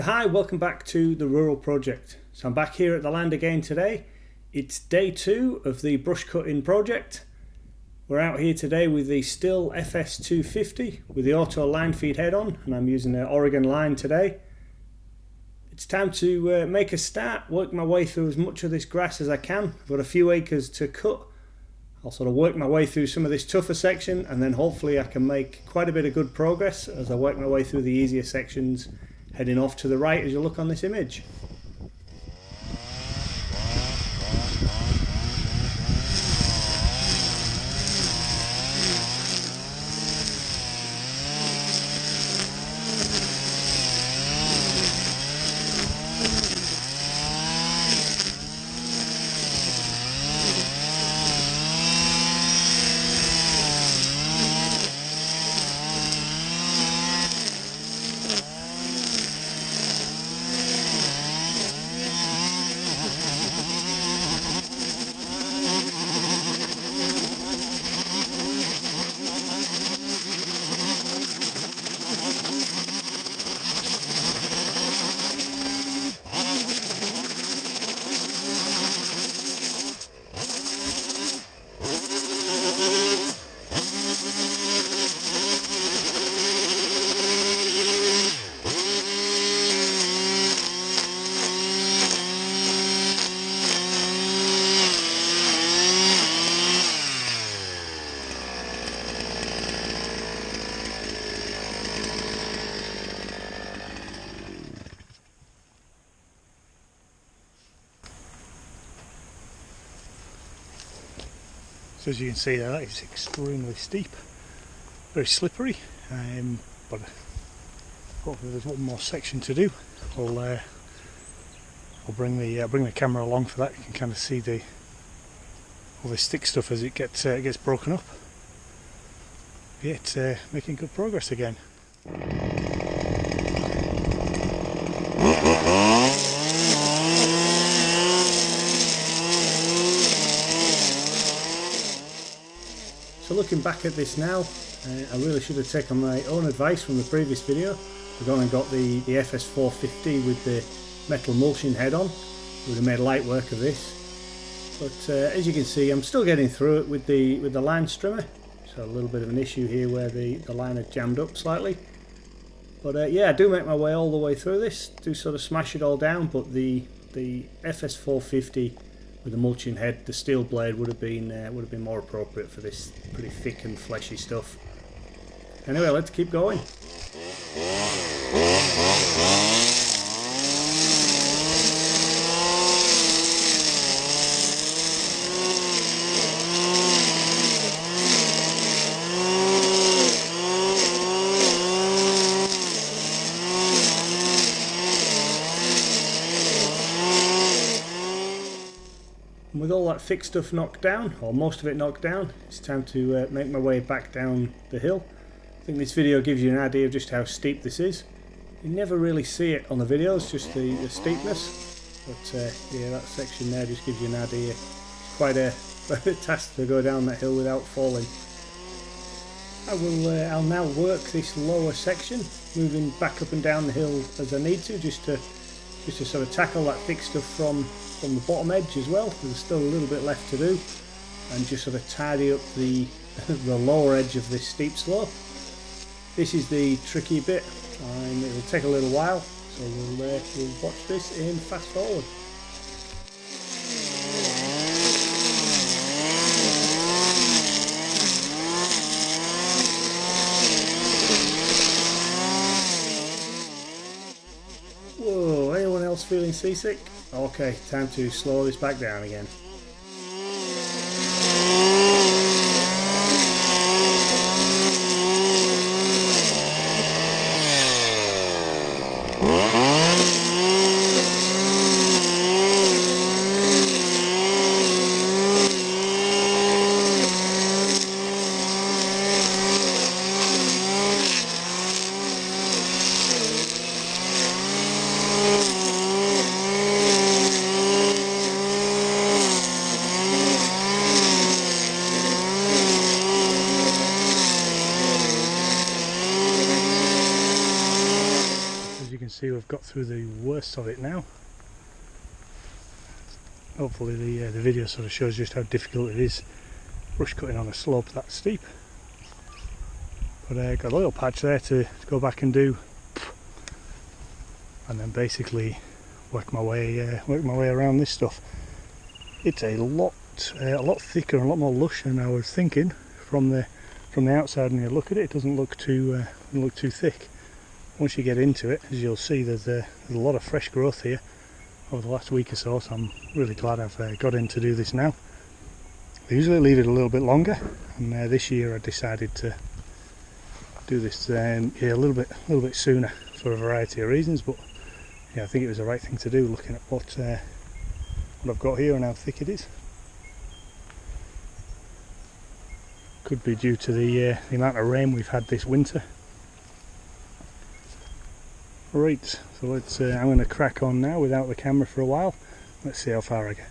So hi, welcome back to the Rural Project. So I'm back here at the land again today. It's day 2 of the brush cutting project. We're out here today with the Stihl FS250 with the auto line feed head on, and I'm using an Oregon line today. It's time to make a start, work my way through as much of this grass as I can. I've got a few acres to cut. I'll sort of work my way through some of this tougher section, and then hopefully I can make quite a bit of good progress as I work my way through the easier sections, heading off to the right as you look on this image. So as you can see there, that is extremely steep, very slippery, but hopefully there's one more section to do. I'll bring the camera along for that. You can kind of see all the stick stuff as it gets broken up. Yeah, it's making good progress again. So looking back at this now, I really should have taken my own advice from the previous video. I've gone and got the FS450 with the metal mulching head on. Would have made light work of this. But as you can see, I'm still getting through it with the line strimmer. So a little bit of an issue here where the line had jammed up slightly. But yeah, I do make my way all the way through this. Do sort of smash it all down, but the FS450 with the mulching head, the steel blade would have been more appropriate for this pretty thick and fleshy stuff. Anyway, let's keep going. With all that thick stuff knocked down, or most of it knocked down, it's time to make my way back down the hill. I think this video gives you an idea of just how steep this is. You never really see it on the videos, just the steepness. But yeah, that section there just gives you an idea. It's quite a task to go down that hill without falling. I'll now work this lower section, moving back up and down the hill as I need to, just to sort of tackle that thick stuff from the bottom edge as well. There's still a little bit left to do, and just sort of tidy up the lower edge of this steep slope. This is the tricky bit, and it'll take a little while, so we'll watch this in fast forward. Whoa, anyone else feeling seasick? Okay, time to slow this back down again. see we've got through the worst of it now. Hopefully the video sort of shows just how difficult it is brush cutting on a slope that steep. But got a little patch there to go back and do, and then basically work my way around this stuff. It's a lot thicker and a lot more lush than I was thinking. From the outside, when you look at it, it doesn't look too thick. Once you get into it, as you'll see, there's a lot of fresh growth here over the last week or so. So I'm really glad I've got in to do this now. I usually leave it a little bit longer, and this year I decided to do this a little bit sooner for a variety of reasons. But yeah, I think it was the right thing to do, looking at what I've got here and how thick it is. Could be due to the amount of rain we've had this winter. Right, so let's. I'm going to crack on now without the camera for a while. Let's see how far I get.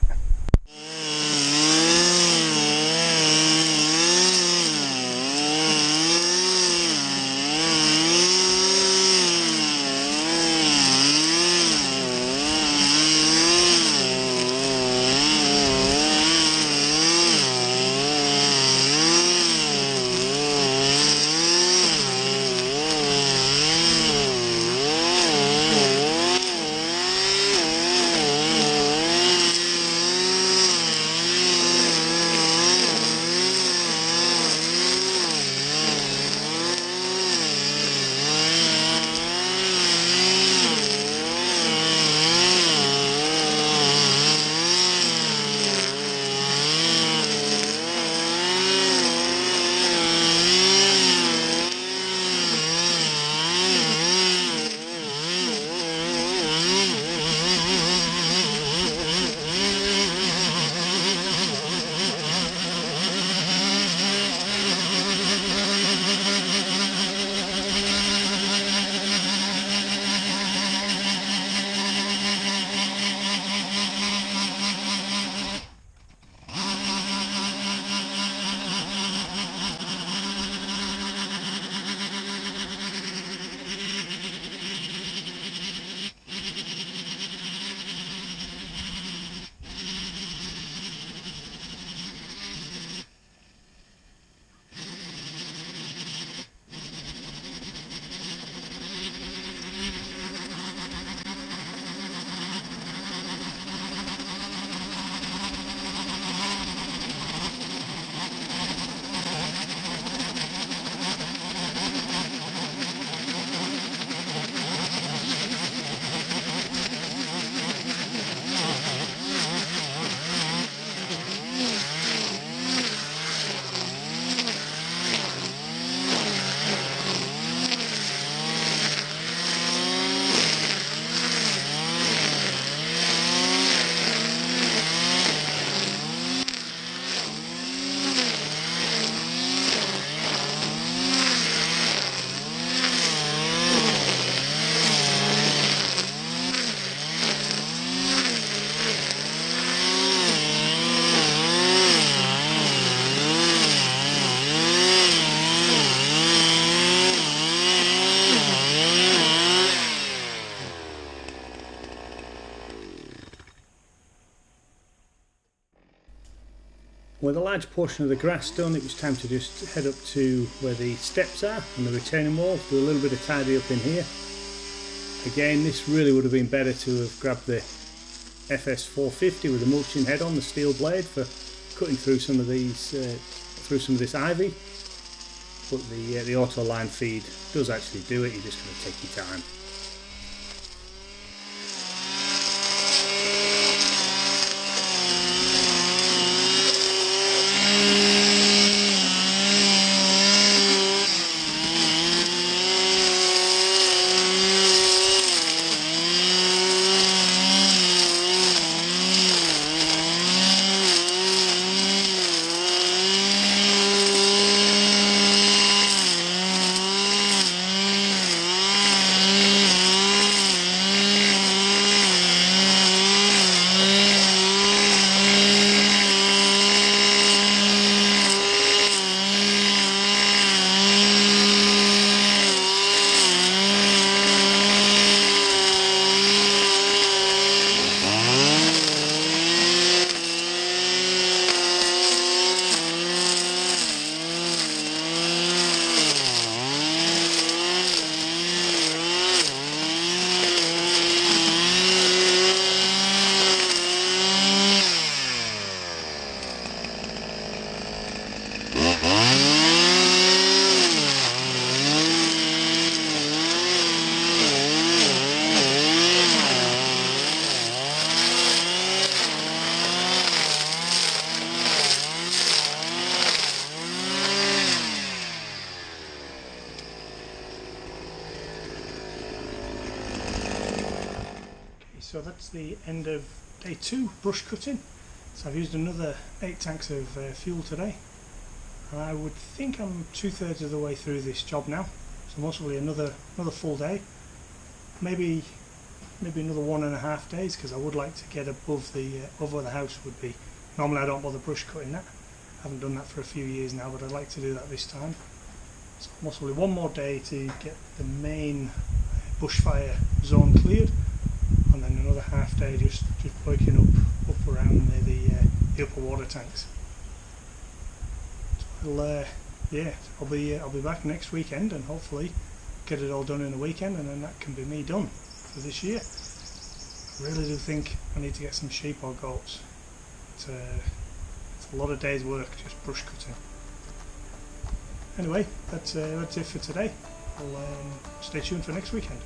With a large portion of the grass done, it was time to just head up to where the steps are and the retaining wall, do a little bit of tidy up in here. Again, this really would have been better to have grabbed the FS250 with the mulching head on, the steel blade, for cutting through some of these, this ivy. But the auto line feed does actually do it. You just got to take your time. so that's the end of day 2 brush cutting. So I've used another 8 tanks of fuel today. I would think I'm 2/3 of the way through this job now, so most probably another full day, maybe another 1.5 days, because I would like to get above where the house would be. Normally I don't bother brush cutting that. I haven't done that for a few years now, but I'd like to do that this time. So most probably one more day to get the main bushfire zone cleared, and then another half day just working up around the upper water tanks. So I'll be back next weekend and hopefully get it all done in a weekend, and then that can be me done for this year. I really do think I need to get some sheep or goats. It's a lot of days work just brush cutting. Anyway, that's it for today. I'll stay tuned for next weekend.